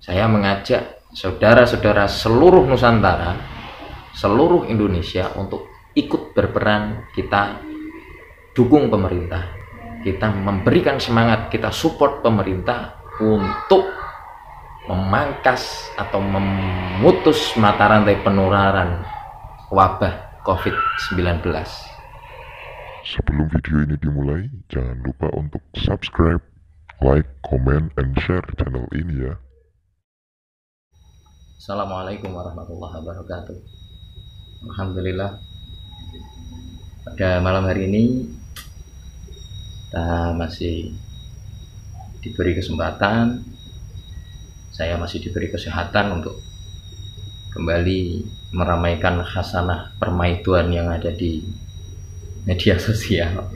Saya mengajak saudara-saudara seluruh Nusantara, seluruh Indonesia untuk ikut berperan. Kita dukung pemerintah, kita memberikan semangat, kita support pemerintah untuk memangkas atau memutus mata rantai penularan wabah COVID-19. Sebelum video ini dimulai, jangan lupa untuk subscribe, like, comment, and share channel ini ya. Assalamualaikum warahmatullahi wabarakatuh. Alhamdulillah, pada malam hari ini kita masih diberi kesempatan, saya masih diberi kesehatan untuk kembali meramaikan khasanah permaiduan yang ada di media sosial.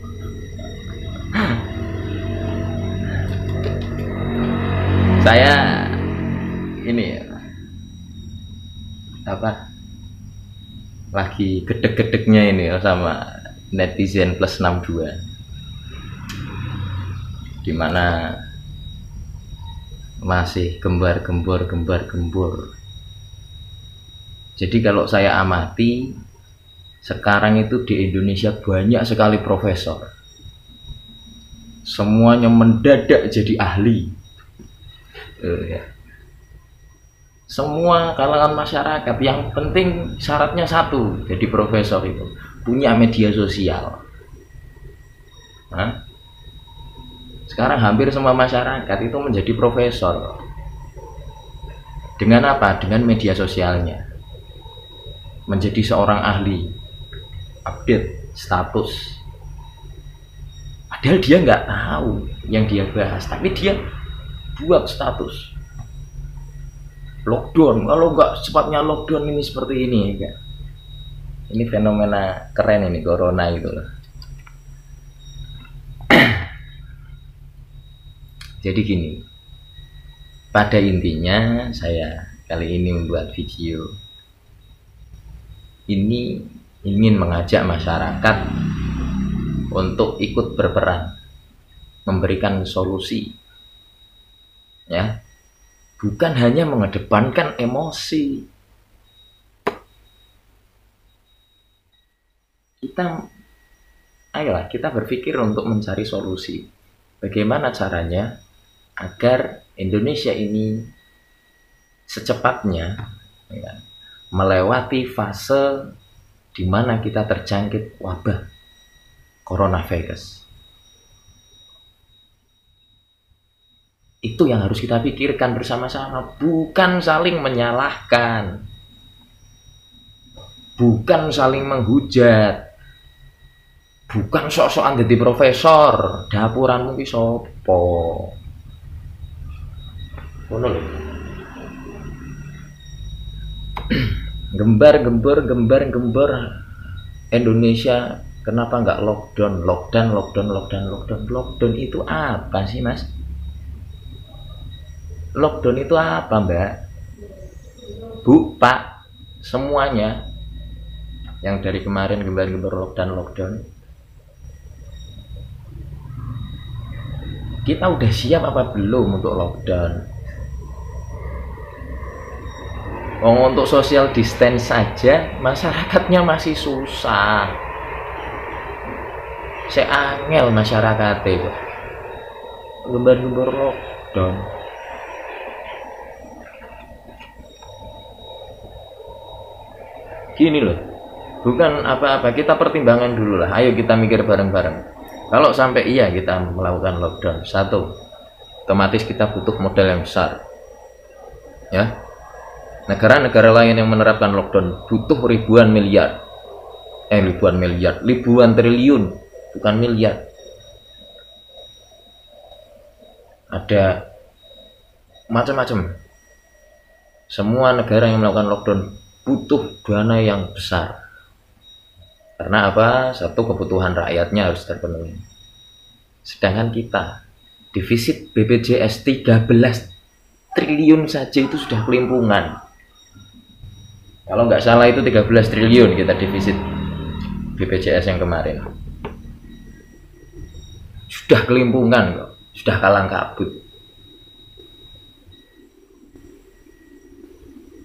Saya ini lagi gedek-gedeknya ini sama netizen plus 62, dimana masih gembar-gembor. Jadi kalau saya amati sekarang itu di Indonesia banyak sekali profesor, semuanya mendadak jadi ahli. Semua kalangan masyarakat, yang penting syaratnya satu, jadi profesor itu punya media sosial. Sekarang hampir semua masyarakat itu menjadi profesor. Dengan apa? Dengan media sosialnya. Menjadi seorang ahli, update status. Padahal dia nggak tahu yang dia bahas, tapi dia buat status. Lockdown, kalau nggak cepatnya lockdown ini seperti ini ya. Ini fenomena keren ini, corona itu loh. Jadi gini, pada intinya saya kali ini membuat video ini ingin mengajak masyarakat untuk ikut berperan, memberikan solusi, ya, bukan hanya mengedepankan emosi. Ayolah kita berpikir untuk mencari solusi. Bagaimana caranya agar Indonesia ini secepatnya, ya, melewati fase di mana kita terjangkit wabah coronavirus. Itu yang harus kita pikirkan bersama-sama, bukan saling menyalahkan, bukan saling menghujat, bukan sok-sokan jadi profesor, dapuranmu ki sopo. Ngono lho. Gembar-gembor Indonesia, kenapa nggak lockdown? Lockdown itu apa sih, Mas? Lockdown itu apa, Mbak? Bu, Pak, semuanya yang dari kemarin gembar-gembor lockdown. Kita udah siap apa belum untuk lockdown? Untuk social distance saja masyarakatnya masih susah. Saya angel masyarakat itu. Gembar-gembor lockdown. Gini loh, bukan apa-apa, kita pertimbangkan dulu lah. Ayo kita mikir bareng-bareng. Kalau sampai iya kita melakukan lockdown, satu, otomatis kita butuh modal yang besar, ya. Negara-negara lain yang menerapkan lockdown butuh ribuan triliun, bukan miliar. Ada macam-macam. Semua negara yang melakukan lockdown butuh dana yang besar. Karena apa? Satu, kebutuhan rakyatnya harus terpenuhi. Sedangkan kita defisit BPJS 13 triliun saja itu sudah kelimpungan. Kalau nggak salah itu 13 triliun kita defisit BPJS yang kemarin. Sudah kelimpungan kok, sudah kalang kabut.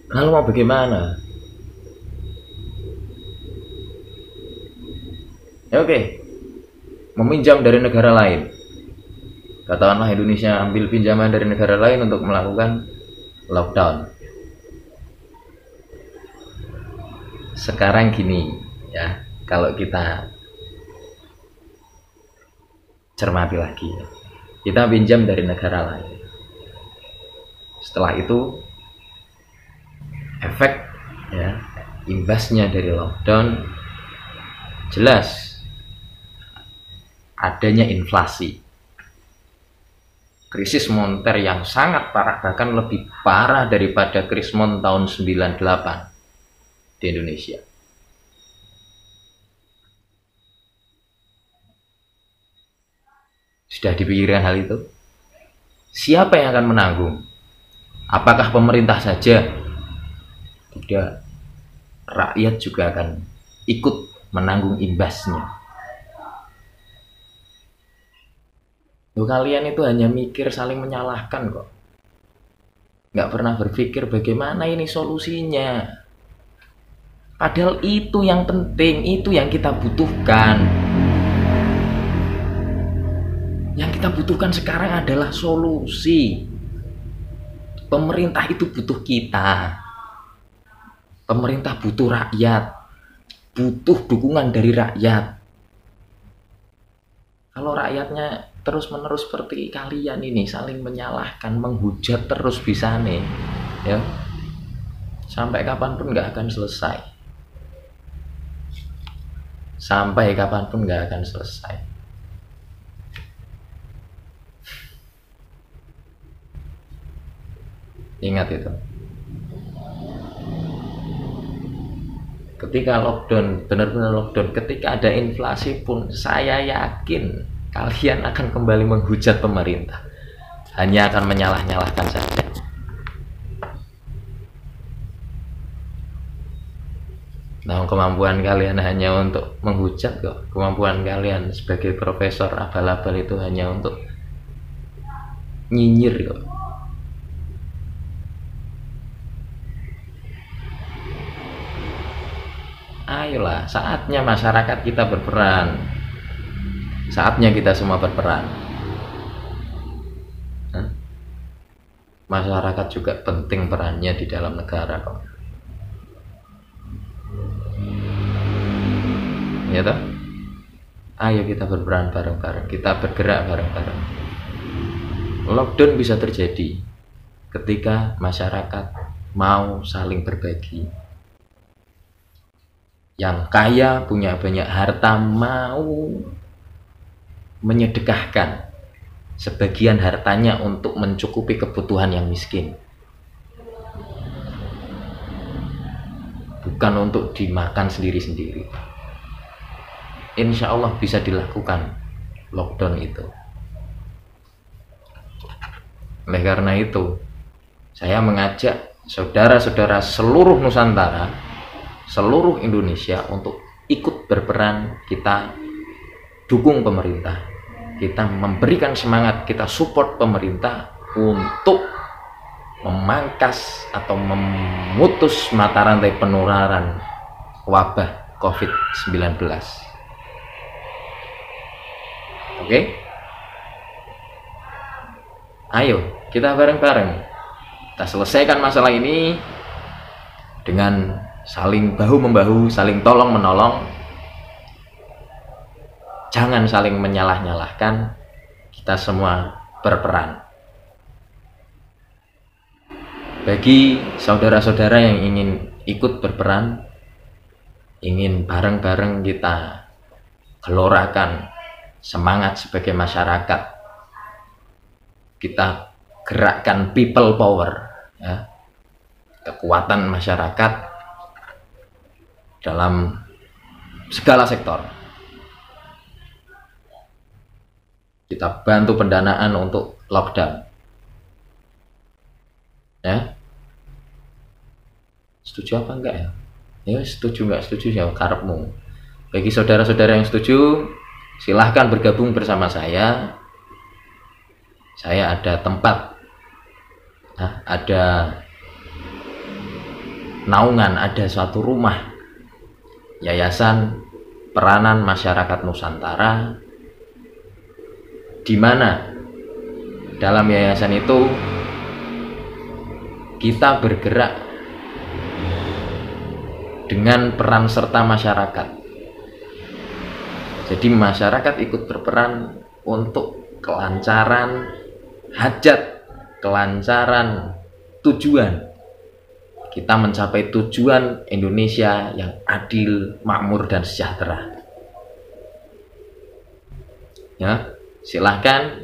Lalu mau bagaimana? Ya, oke, meminjam dari negara lain. Katakanlah Indonesia ambil pinjaman dari negara lain untuk melakukan lockdown. Sekarang gini ya, kalau kita cermati lagi, kita pinjam dari negara lain. Setelah itu efek ya, imbasnya dari lockdown jelas adanya inflasi, krisis moneter yang sangat parah, bahkan lebih parah daripada krismon tahun 98 di Indonesia. Sudah dipikirkan hal itu? Siapa yang akan menanggung? Apakah pemerintah saja? Tidak. Rakyat juga akan ikut menanggung imbasnya. Kalian itu hanya mikir saling menyalahkan kok. Nggak pernah berpikir bagaimana ini solusinya. Padahal itu yang penting, itu yang kita butuhkan. Yang kita butuhkan sekarang adalah solusi. Pemerintah itu butuh kita. Pemerintah butuh rakyat. Butuh dukungan dari rakyat. Kalau rakyatnya terus-menerus seperti kalian ini saling menyalahkan, menghujat terus bisa nih, ya. Sampai kapanpun nggak akan selesai. Sampai kapanpun nggak akan selesai. Ingat itu. Ketika lockdown, benar-benar lockdown, ketika ada inflasi pun saya yakin kalian akan kembali menghujat pemerintah. Hanya akan menyalah-nyalahkan saja. Nah, kemampuan kalian hanya untuk menghujat kok. Kemampuan kalian sebagai profesor abal-abal itu hanya untuk nyinyir kok. Ayolah, saatnya masyarakat kita berperan. Saatnya kita semua berperan. Masyarakat juga penting perannya di dalam negara kok. Ya toh? Ayo kita berperan bareng-bareng, kita bergerak bareng-bareng. Lockdown bisa terjadi ketika masyarakat mau saling berbagi. Yang kaya punya banyak harta mau menyedekahkan sebagian hartanya untuk mencukupi kebutuhan yang miskin, bukan untuk dimakan sendiri-sendiri. Insya Allah bisa dilakukan lockdown itu. Oleh karena itu, saya mengajak saudara-saudara seluruh Nusantara, seluruh Indonesia untuk ikut berperan. Kita dukung pemerintah, kita memberikan semangat, kita support pemerintah untuk memangkas atau memutus mata rantai penularan wabah COVID-19. Oke? Ayo kita bareng-bareng kita selesaikan masalah ini dengan saling bahu-membahu, saling tolong-menolong. Jangan saling menyalah-nyalahkan. Kita semua berperan. Bagi saudara-saudara yang ingin ikut berperan, ingin bareng-bareng kita gelorakan semangat sebagai masyarakat, kita gerakkan people power, ya, kekuatan masyarakat dalam segala sektor. Kita bantu pendanaan untuk lockdown. Ya, setuju apa enggak ya? Ya setuju enggak setuju ya karepmu. Bagi saudara-saudara yang setuju, silahkan bergabung bersama saya. Saya ada tempat, ada naungan ada suatu rumah Yayasan Peranan Masyarakat Nusantara, di mana dalam yayasan itu kita bergerak dengan peran serta masyarakat. Jadi masyarakat ikut berperan untuk kelancaran hajat, kelancaran tujuan kita mencapai tujuan Indonesia yang adil, makmur, dan sejahtera. Ya, silahkan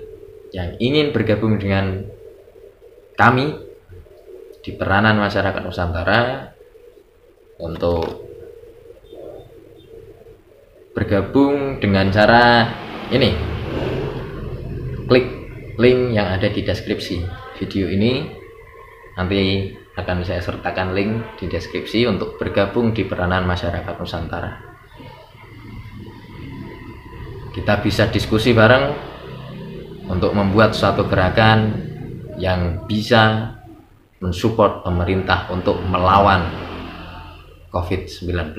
yang ingin bergabung dengan kami di Peranan Masyarakat Nusantara untuk bergabung dengan cara ini. Klik link yang ada di deskripsi video ini. Nanti akan saya sertakan link di deskripsi untuk bergabung di Peranan Masyarakat Nusantara. Kita bisa diskusi bareng untuk membuat suatu gerakan yang bisa mensupport pemerintah untuk melawan COVID-19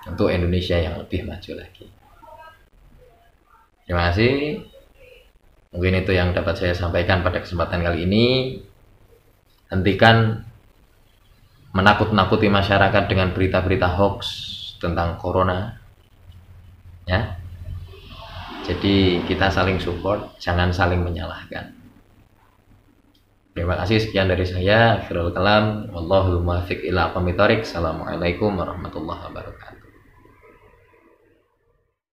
untuk Indonesia yang lebih maju lagi. Terima kasih. Mungkin itu yang dapat saya sampaikan pada kesempatan kali ini. Hentikan menakut-nakuti masyarakat dengan berita-berita hoax tentang corona, ya. Jadi kita saling support, jangan saling menyalahkan. Terima kasih, sekian dari saya. Akhirul kalam, wallahul muwaffiq ila aqwamit thoriq. Assalamualaikum warahmatullahi wabarakatuh.